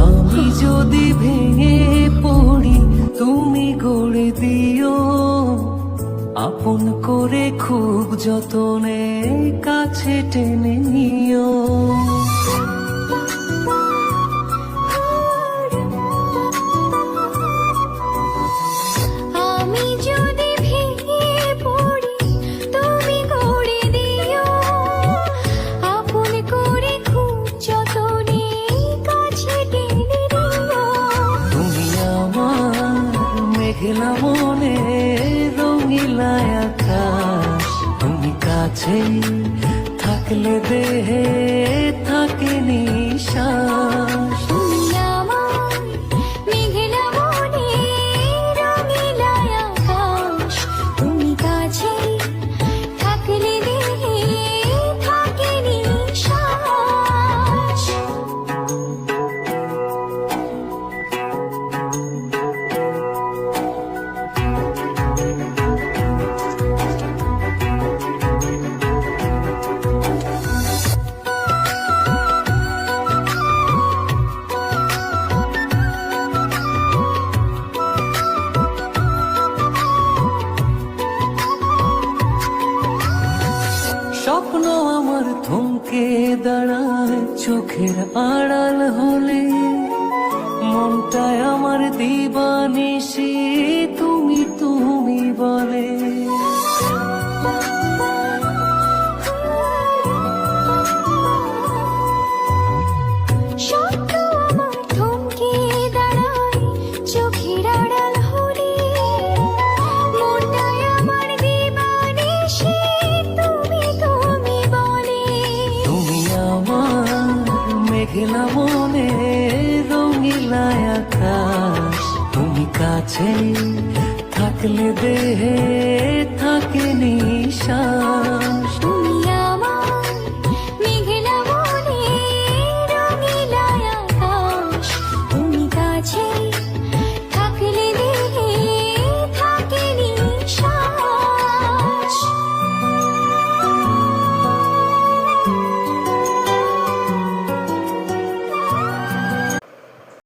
আমি যদি ভেঙে পড়ি তুমি গড়ে দিও, আপন করে খুব যতনে কাছে টেনে নিও। আমি যদি ভেঙে পড়ি তুমি গড়ে দিও, আপন করে খুব যতনে কাছে টেনে নিও। তুমি আমার মেঘলা মনে রঙিলা আকাশ, তুমি কাছে থাকলে দেহে থাকে নিশ্বাস। তুমি আমার মেঘলা মনে রঙিলা আকাশ, তুমি কাছে থাকলে দেহে থাকে নিশ্বাস। স্বপ্ন আমার থমকে দাঁড়ায় চোখের আড়াল হলে, মনটায় আমার দিবানিশি তুমি তুমি বলে। স্বপ্ন আমার থমকে দাঁড়ায় চোখের আড়াল হলে, মনটায় আমার দিবানিশি তুমি তুমি বলে। তুমি আমার মেঘলা মনে রঙিলা আকাশ, তুমি কাছে থাকলে দেহে